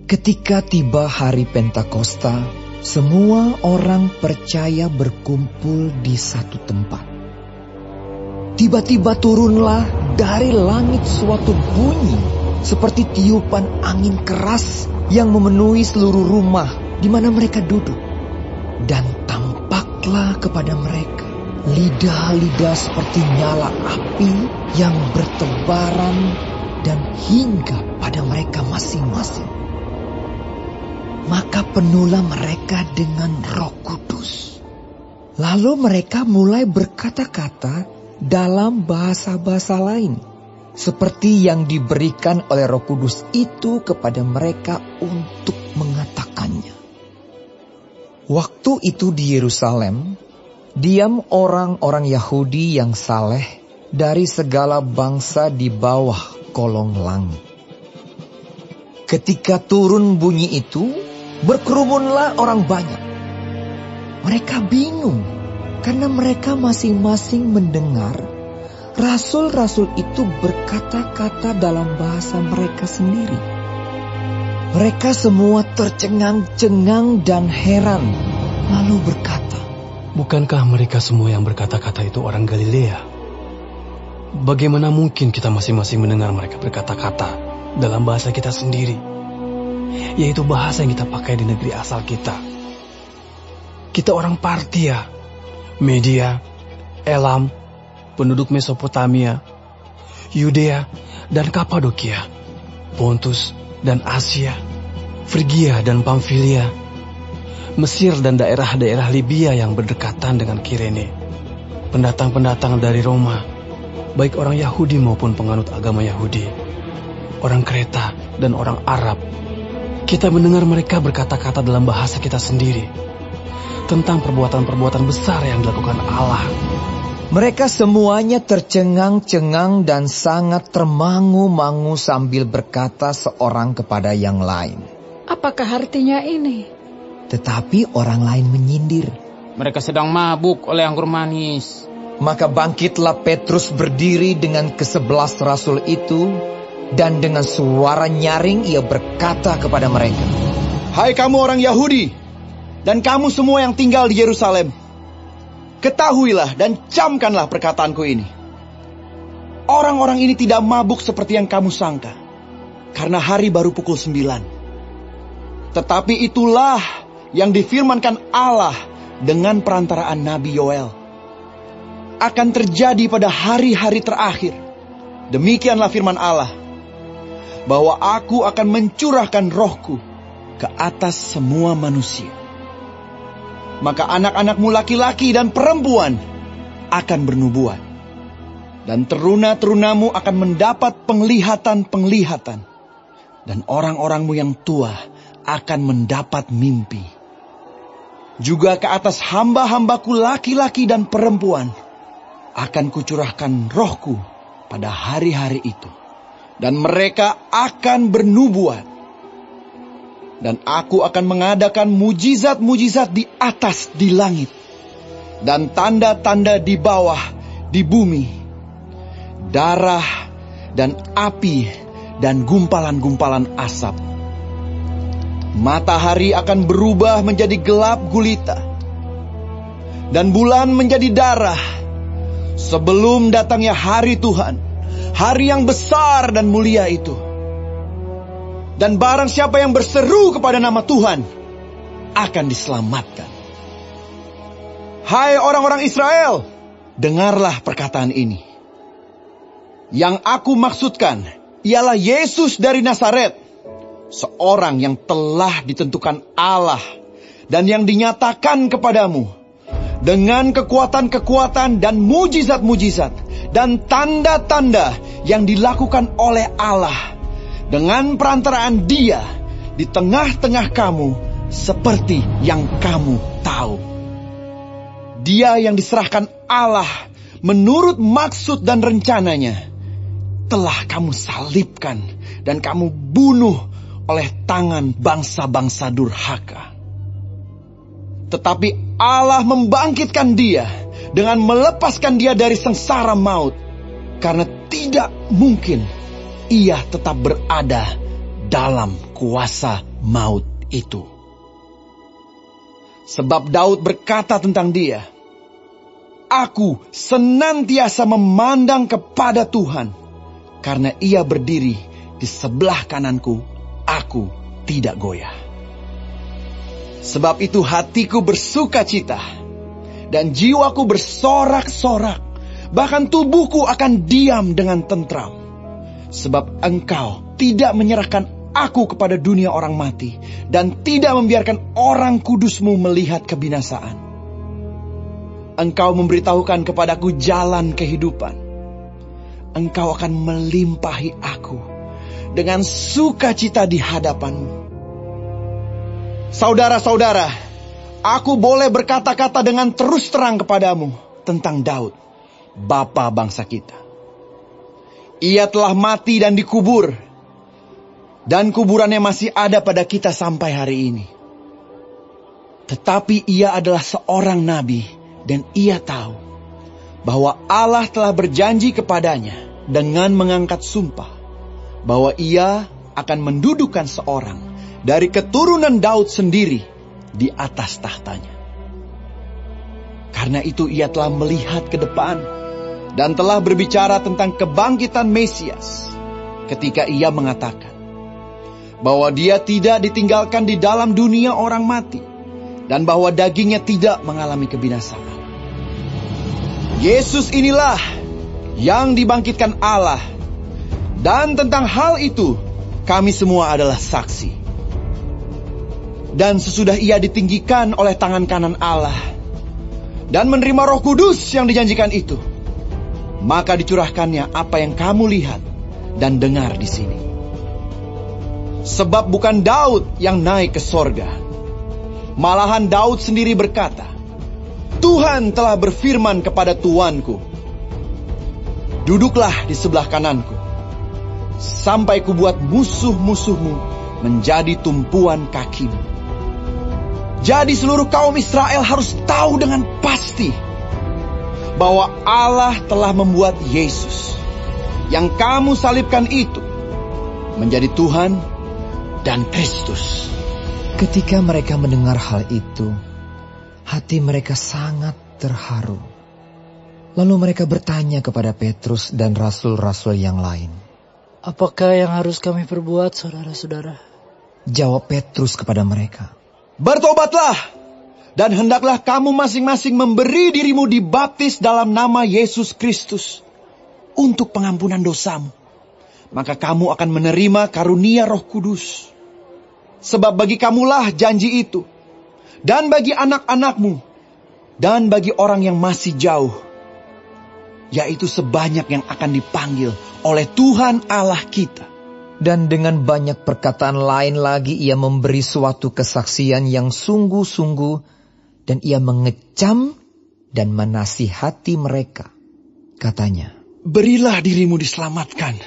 Ketika tiba hari Pentakosta, semua orang percaya berkumpul di satu tempat. Tiba-tiba turunlah dari langit suatu bunyi seperti tiupan angin keras yang memenuhi seluruh rumah di mana mereka duduk. Dan tampaklah kepada mereka lidah-lidah seperti nyala api yang bertebaran dan hinggap pada mereka masing-masing. Maka penuhlah mereka dengan Roh Kudus. Lalu mereka mulai berkata-kata dalam bahasa-bahasa lain, seperti yang diberikan oleh Roh Kudus itu kepada mereka untuk mengatakannya. Waktu itu di Yerusalem, diam orang-orang Yahudi yang saleh dari segala bangsa di bawah kolong langit. Ketika turun bunyi itu, berkerumunlah orang banyak. Mereka bingung karena mereka masing-masing mendengar rasul-rasul itu berkata-kata dalam bahasa mereka sendiri. Mereka semua tercengang-cengang dan heran, lalu berkata, "Bukankah mereka semua yang berkata-kata itu orang Galilea? Bagaimana mungkin kita masing-masing mendengar mereka berkata-kata dalam bahasa kita sendiri, yaitu bahasa yang kita pakai di negeri asal kita? Kita orang Partia, Media, Elam, penduduk Mesopotamia, Yudea dan Kapadokia, Pontus dan Asia, Frigia dan Pamfilia, Mesir dan daerah-daerah Libya yang berdekatan dengan Kirene, pendatang-pendatang dari Roma, baik orang Yahudi maupun penganut agama Yahudi, orang Kreta dan orang Arab. Kita mendengar mereka berkata-kata dalam bahasa kita sendiri tentang perbuatan-perbuatan besar yang dilakukan Allah." Mereka semuanya tercengang-cengang dan sangat termangu-mangu sambil berkata seorang kepada yang lain, "Apakah artinya ini?" Tetapi orang lain menyindir, "Mereka sedang mabuk oleh anggur manis." Maka bangkitlah Petrus berdiri dengan ke-11 rasul itu, dan dengan suara nyaring ia berkata kepada mereka, "Hai kamu orang Yahudi, dan kamu semua yang tinggal di Yerusalem, ketahuilah dan camkanlah perkataanku ini. Orang-orang ini tidak mabuk seperti yang kamu sangka, karena hari baru pukul 9. Tetapi itulah yang difirmankan Allah dengan perantaraan Nabi Yoel. Akan terjadi pada hari-hari terakhir. Demikianlah firman Allah, bahwa aku akan mencurahkan rohku ke atas semua manusia. Maka anak-anakmu laki-laki dan perempuan akan bernubuat. Dan teruna-terunamu akan mendapat penglihatan-penglihatan. Dan orang-orangmu yang tua akan mendapat mimpi. Juga ke atas hamba-hambaku laki-laki dan perempuan akan kucurahkan rohku pada hari-hari itu. Dan mereka akan bernubuat. Dan aku akan mengadakan mujizat-mujizat di atas di langit. Dan tanda-tanda di bawah di bumi. Darah dan api dan gumpalan-gumpalan asap. Matahari akan berubah menjadi gelap gulita. Dan bulan menjadi darah. Sebelum datangnya hari Tuhan, hari yang besar dan mulia itu. Dan barang siapa yang berseru kepada nama Tuhan akan diselamatkan. Hai orang-orang Israel, dengarlah perkataan ini. Yang aku maksudkan ialah Yesus dari Nazaret, seorang yang telah ditentukan Allah dan yang dinyatakan kepadamu dengan kekuatan-kekuatan dan mujizat-mujizat dan tanda-tanda yang dilakukan oleh Allah dengan perantaraan Dia di tengah-tengah kamu seperti yang kamu tahu. Dia yang diserahkan Allah menurut maksud dan rencananya telah kamu salibkan dan kamu bunuh oleh tangan bangsa-bangsa durhaka. Tetapi Allah membangkitkan Dia dengan melepaskan Dia dari sengsara maut, karena tidak mungkin Ia tetap berada dalam kuasa maut itu. Sebab Daud berkata tentang dia, "Aku senantiasa memandang kepada Tuhan, karena ia berdiri di sebelah kananku, aku tidak goyah." Sebab itu hatiku bersuka cita, dan jiwaku bersorak-sorak, bahkan tubuhku akan diam dengan tentram. Sebab Engkau tidak menyerahkan aku kepada dunia orang mati, dan tidak membiarkan orang kudus-Mu melihat kebinasaan. Engkau memberitahukan kepadaku jalan kehidupan. Engkau akan melimpahi aku dengan sukacita di hadapan-Mu. Saudara-saudara, aku boleh berkata-kata dengan terus terang kepadamu tentang Daud, bapa bangsa kita. Ia telah mati dan dikubur, dan kuburannya masih ada pada kita sampai hari ini. Tetapi ia adalah seorang nabi, dan ia tahu bahwa Allah telah berjanji kepadanya dengan mengangkat sumpah bahwa ia akan mendudukan seorang dari keturunan Daud sendiri di atas tahtanya. Karena itu ia telah melihat ke depan dan telah berbicara tentang kebangkitan Mesias ketika ia mengatakan bahwa dia tidak ditinggalkan di dalam dunia orang mati, dan bahwa dagingnya tidak mengalami kebinasaan. Yesus inilah yang dibangkitkan Allah, dan tentang hal itu kami semua adalah saksi. Dan sesudah ia ditinggikan oleh tangan kanan Allah dan menerima Roh Kudus yang dijanjikan itu, maka dicurahkannya apa yang kamu lihat dan dengar di sini. Sebab bukan Daud yang naik ke sorga. Malahan Daud sendiri berkata, "Tuhan telah berfirman kepada Tuanku, duduklah di sebelah kananku, sampai kubuat musuh-musuhmu menjadi tumpuan kakimu." Jadi seluruh kaum Israel harus tahu dengan pasti bahwa Allah telah membuat Yesus, yang kamu salibkan itu, menjadi Tuhan dan Kristus. Ketika mereka mendengar hal itu, hati mereka sangat terharu. Lalu mereka bertanya kepada Petrus dan rasul-rasul yang lain, "Apakah yang harus kami perbuat, saudara-saudara?" Jawab Petrus kepada mereka, "Bertobatlah, dan hendaklah kamu masing-masing memberi dirimu dibaptis dalam nama Yesus Kristus untuk pengampunan dosamu. Maka kamu akan menerima karunia Roh Kudus. Sebab bagi kamulah janji itu, dan bagi anak-anakmu, dan bagi orang yang masih jauh, yaitu sebanyak yang akan dipanggil oleh Tuhan Allah kita." Dan dengan banyak perkataan lain lagi ia memberi suatu kesaksian yang sungguh-sungguh, dan ia mengecam dan menasihati mereka. Katanya, "Berilah dirimu diselamatkan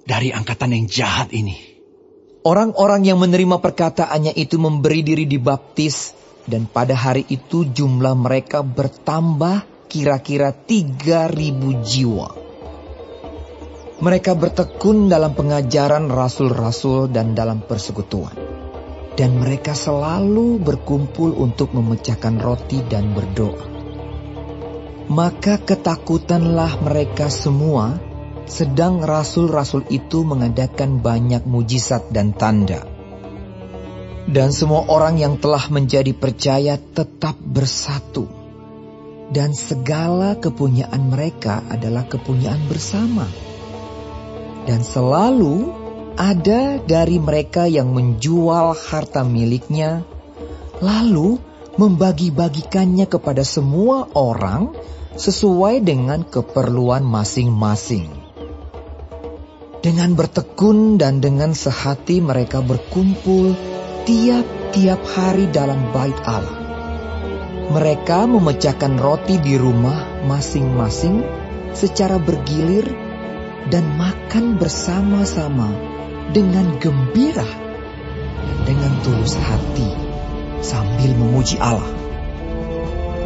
dari angkatan yang jahat ini." Orang-orang yang menerima perkataannya itu memberi diri dibaptis, dan pada hari itu jumlah mereka bertambah kira-kira 3.000 jiwa. Mereka bertekun dalam pengajaran rasul-rasul dan dalam persekutuan. Dan mereka selalu berkumpul untuk memecahkan roti dan berdoa. Maka ketakutanlah mereka semua, sedang rasul-rasul itu mengadakan banyak mujizat dan tanda. Dan semua orang yang telah menjadi percaya tetap bersatu. Dan segala kepunyaan mereka adalah kepunyaan bersama. Dan selalu ada dari mereka yang menjual harta miliknya, lalu membagi-bagikannya kepada semua orang sesuai dengan keperluan masing-masing. Dengan bertekun dan dengan sehati mereka berkumpul tiap-tiap hari dalam bait Allah. Mereka memecahkan roti di rumah masing-masing secara bergilir dan makan bersama-sama dengan gembira dan dengan tulus hati sambil memuji Allah.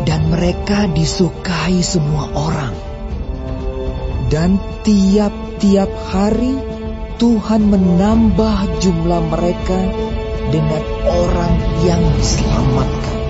Dan mereka disukai semua orang. Dan tiap-tiap hari Tuhan menambah jumlah mereka dengan orang yang diselamatkan.